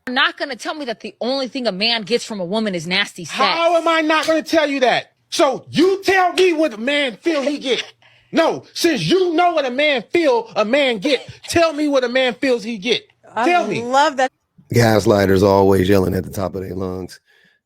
You're not going to tell me that the only thing a man gets from a woman is nasty sex. How am I not going to tell you that? So you tell me what a man feel he get. No, since you know what a man feel a man get, tell me what a man feels he get. Tell me. I love that. Gaslighters always yelling at the top of their lungs.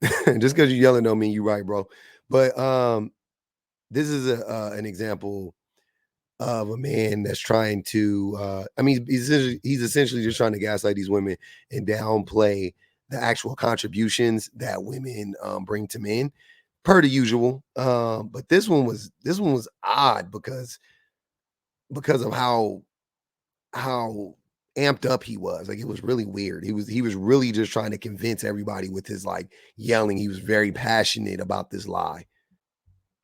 Just because you're yelling don't mean you're right, bro. But this is an example of a man that's trying to he's essentially just trying to gaslight these women and downplay the actual contributions that women bring to men, per the usual. But this one was odd because of how amped up he was. Like, it was really weird. He was really just trying to convince everybody with his like yelling. He was very passionate about this lie.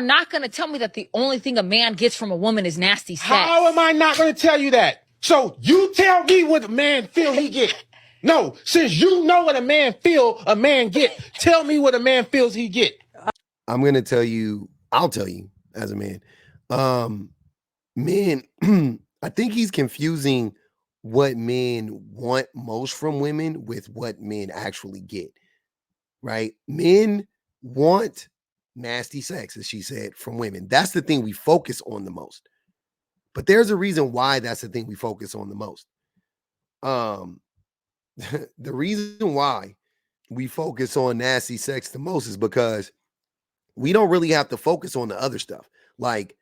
You're not going to tell me that the only thing a man gets from a woman is nasty sex. How am I not going to tell you that? So you tell me what a man feel he get. No, since you know what a man feel a man get, tell me what a man feels he get. I'm going to tell you, I'll tell you as a man. Men, I think he's confusing what men want most from women with what men actually get, right? Men want nasty sex, as she said, from women. That's the thing we focus on the most. But there's a reason why that's the thing we focus on the most. The reason why we focus on nasty sex the most is because we don't really have to focus on the other stuff. Like,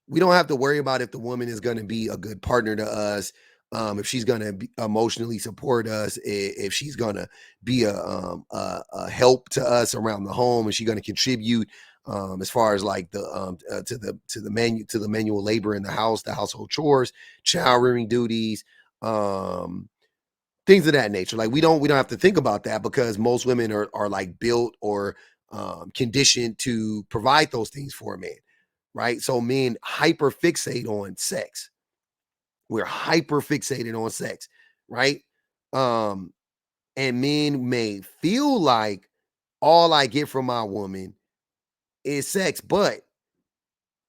we don't have to worry about if the woman is going to be a good partner to us, if she's going to emotionally support us, if she's going to be a help to us around the home, and she's going to contribute as far as like the to the manual labor in the house, the household chores, child rearing duties, things of that nature. Like, we don't have to think about that because most women are like built or conditioned to provide those things for a man, right? So men hyper fixate on sex. We're hyper fixated on sex, right? And men may feel like all I get from my woman is sex, but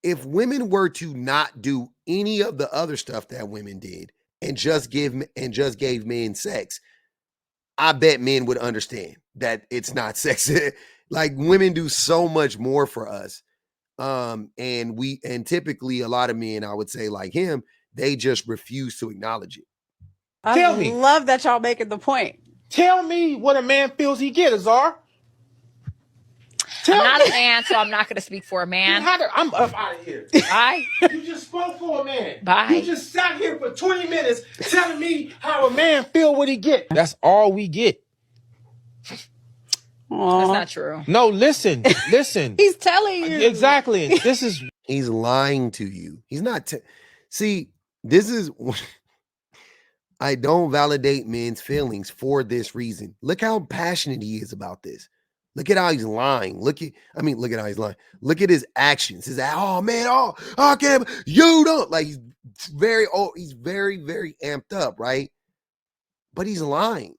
if women were to not do any of the other stuff that women did and just gave men sex, I bet men would understand that it's not sex. Like, women do so much more for us. And typically a lot of men, I would say like him, they just refuse to acknowledge it. Tell me. I love that y'all making the point. Tell me what a man feels he get, Azar. I'm not a man, so I'm not going to speak for a man. I'm up out of here. Bye. You just spoke for a man. Bye. You just sat here for 20 minutes telling me how a man feel what he get. That's all we get. Aww. That's not true. No, listen. He's telling you. Exactly. He's lying to you. He's not. See, this is. I don't validate men's feelings for this reason. Look how passionate he is about this. Look at how he's lying. Look at how he's lying. Look at his actions. He's like, oh man, I can't. You don't. Like, he's very very amped up, right? But he's lying.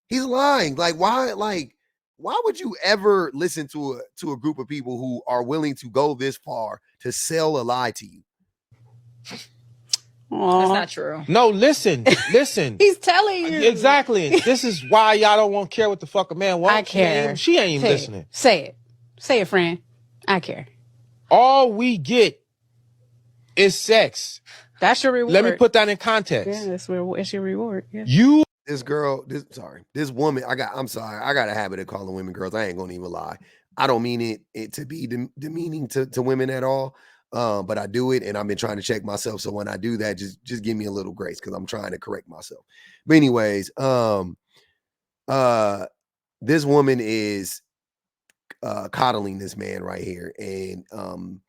He's lying. Like, why would you ever listen to a group of people who are willing to go this far to sell a lie to you? Aww. That's not true. No, listen. He's telling you. Exactly. This is why y'all don't want to care what the fuck a man wants. I care. She ain't even listening. Say it, friend. I care. All we get is sex. That's your reward. Let me put that in context. Yeah, it's your reward. Yeah. This woman, I'm sorry, I got a habit of calling women girls. I ain't gonna even lie. I don't mean it to be demeaning to women at all. But I do it, and I've been trying to check myself. So when I do that, just give me a little grace, because I'm trying to correct myself. But anyways, this woman is coddling this man right here, and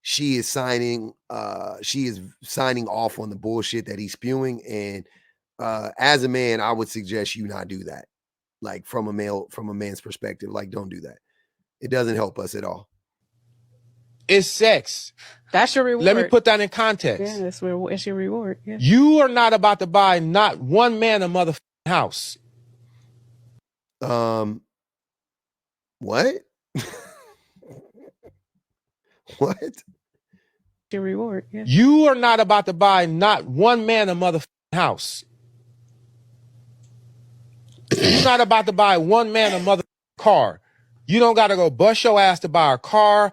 she is signing off on the bullshit that he's spewing. And as a man, I would suggest you not do that. Like, from a man's perspective, like, don't do that. It doesn't help us at all. It's sex. That's your reward. Let me put that in context. Yeah, it's your reward. Yeah. You are not about to buy not one man a motherfucking house. What? What? Your reward. Yeah. You are not about to buy not one man a motherfucking house. You're not about to buy one man a mother car. You don't got to go bust your ass to buy a car.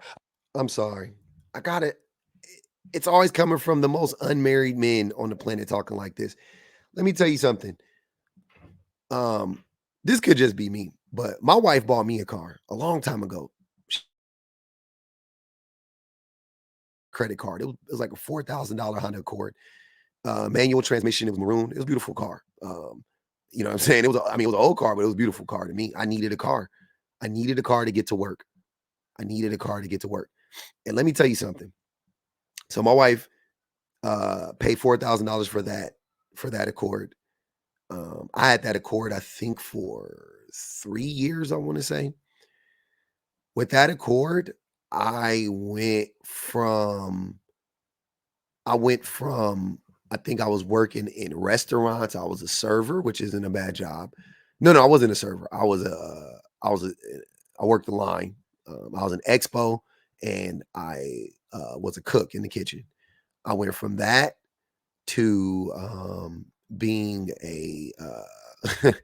I'm sorry. I got it. It's always coming from the most unmarried men on the planet talking like this. Let me tell you something. This could just be me, but my wife bought me a car a long time ago. Credit card. It was like a $4,000 Honda Accord. Manual transmission. It was maroon. It was a beautiful car. You know what I'm saying? It was an old car, but it was a beautiful car to me. I needed a car. I needed a car to get to work. And let me tell you something. So my wife paid $4,000 for that Accord. I had that Accord, I think, for 3 years, I want to say. With that Accord, I went from I think I was working in restaurants. I was a server, which isn't a bad job. No, I wasn't a server. I worked the line. I was an expo, and I was a cook in the kitchen. I went from that to being I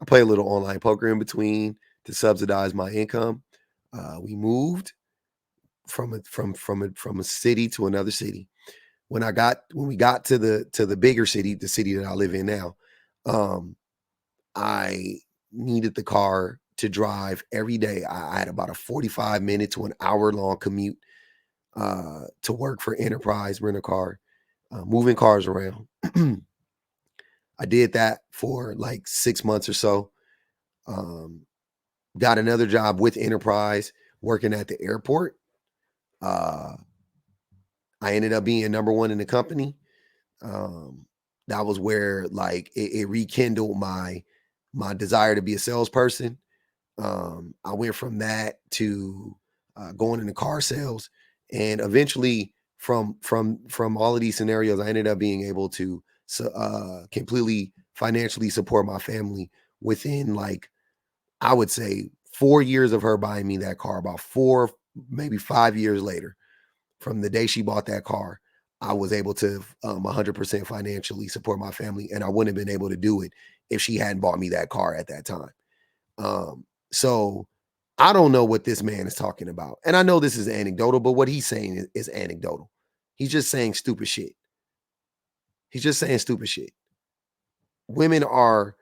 play a little online poker in between to subsidize my income. We moved from a city to another city. When we got to the bigger city, the city that I live in now, I needed the car to drive every day. I had about a 45-minute to an hour-long commute to work for Enterprise Rent a Car, moving cars around. I did that for like 6 months or so. Got another job with Enterprise working at the airport. I ended up being number one in the company. That was where like it rekindled my desire to be a salesperson. I went from that to going into car sales, and eventually from all of these scenarios, I ended up being able to completely financially support my family within, like, I would say 4 years of her buying me that car. About 4, maybe 5 years later, from the day she bought that car, I was able to 100% financially support my family, and I wouldn't have been able to do it if she hadn't bought me that car at that time. So I don't know what this man is talking about. And I know this is anecdotal, but what he's saying is anecdotal. He's just saying stupid shit. Women are,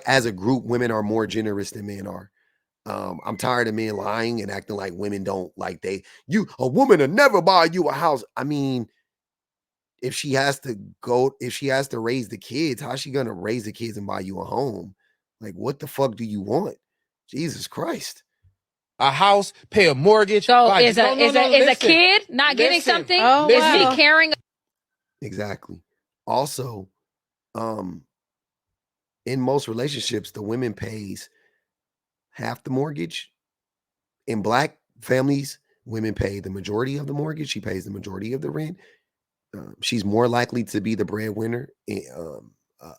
as a group, women are more generous than men are. I'm tired of men lying and acting like women don't, like a woman will never buy you a house. I mean, if she has to raise the kids, how's she gonna raise the kids and buy you a home? Like, what the fuck do you want? Jesus Christ. A house, pay a mortgage. So like, is a kid not getting something? Oh, Is wow. he carrying? Exactly. Also, in most relationships, the women pays half the mortgage. In Black families, women pay the majority of the mortgage. She pays the majority of the rent. She's more likely to be the breadwinner.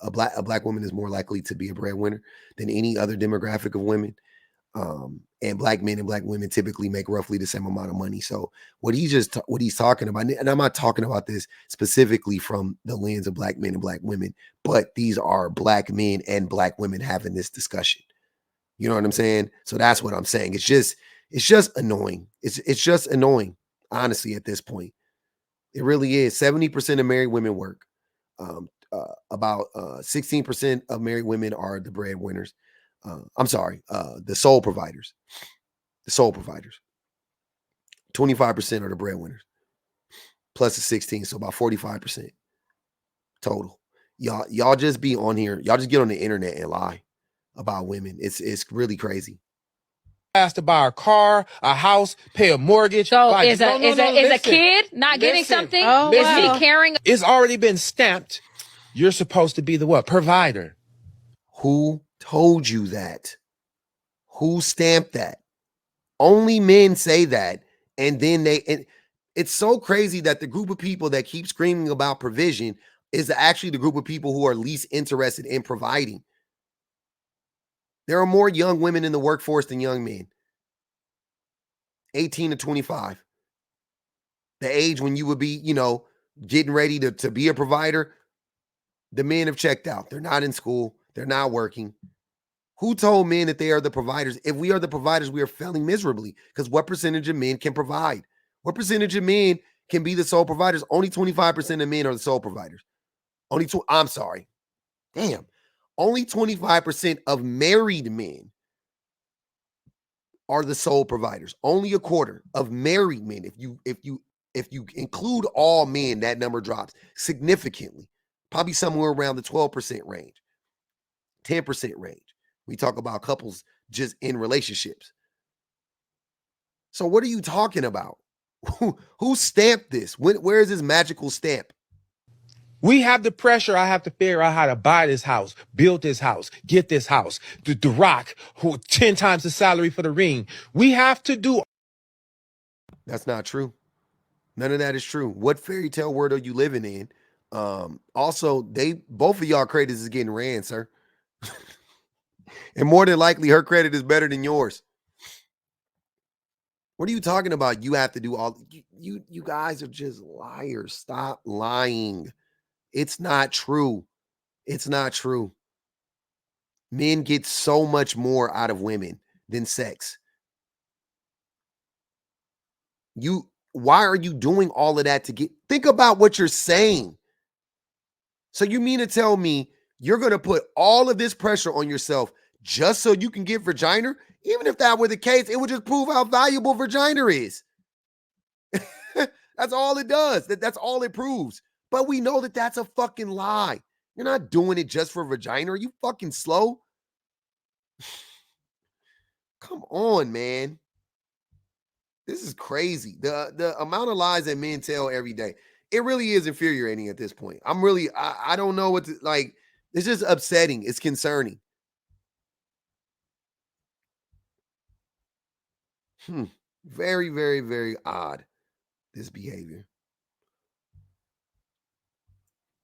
A black woman is more likely to be a breadwinner than any other demographic of women. And Black men and Black women typically make roughly the same amount of money. So what he's talking about, and I'm not talking about this specifically from the lens of Black men and Black women, but these are Black men and Black women having this discussion. You know what I'm saying? So that's what I'm saying. It's just annoying. It's just annoying, honestly, at this point. It really is. 70% of married women work. About 16% of married women are the breadwinners. I'm sorry, the sole providers. The sole providers. 25% are the breadwinners. Plus the 16, so about 45% total. Y'all just be on here. Y'all just get on the internet and lie about women. It's really crazy. Has to buy a car, a house, pay a mortgage. So like, is a kid not getting something? Oh, Is wow. he carrying? It's already been stamped. You're supposed to be the what? Provider. Who told you that? Who stamped that? Only men say that. And then it's so crazy that the group of people that keep screaming about provision is actually the group of people who are least interested in providing. There are more young women in the workforce than young men. 18 to 25. The age when you would be, getting ready to be a provider. The men have checked out. They're not in school. They're not working. Who told men that they are the providers? If we are the providers, we are failing miserably, because what percentage of men can provide? What percentage of men can be the sole providers? Only 25% of men are the sole providers. I'm sorry. Damn. Only 25% of married men are the sole providers. Only a quarter of married men. If you include all men, that number drops significantly. Probably somewhere around the 12% range, 10% range. We talk about couples just in relationships. So what are you talking about? Who stamped this? Where is this magical stamp? We have the pressure. I have to figure out how to buy this house, build this house, get this house. The Rock, 10 times the salary for the ring. We have to do. That's not true. None of that is true. What fairy tale world are you living in? Also, both of y'all credits is getting ran, sir. And more than likely, her credit is better than yours. What are you talking about? You have to do all you guys are just liars. Stop lying. It's not true. It's not true. Men get so much more out of women than sex. Why are you doing all of that to get? Think about what you're saying. So you mean to tell me you're going to put all of this pressure on yourself just so you can get vagina? Even if that were the case, it would just prove how valuable vagina is. That's all it does. That's all it proves. But we know that that's a fucking lie. You're not doing it just for vagina. Are you fucking slow? Come on, man. This is crazy. The amount of lies that men tell every day, it really is infuriating at this point. I don't know what to, like, it's just upsetting. It's concerning. Very, very, very odd, this behavior.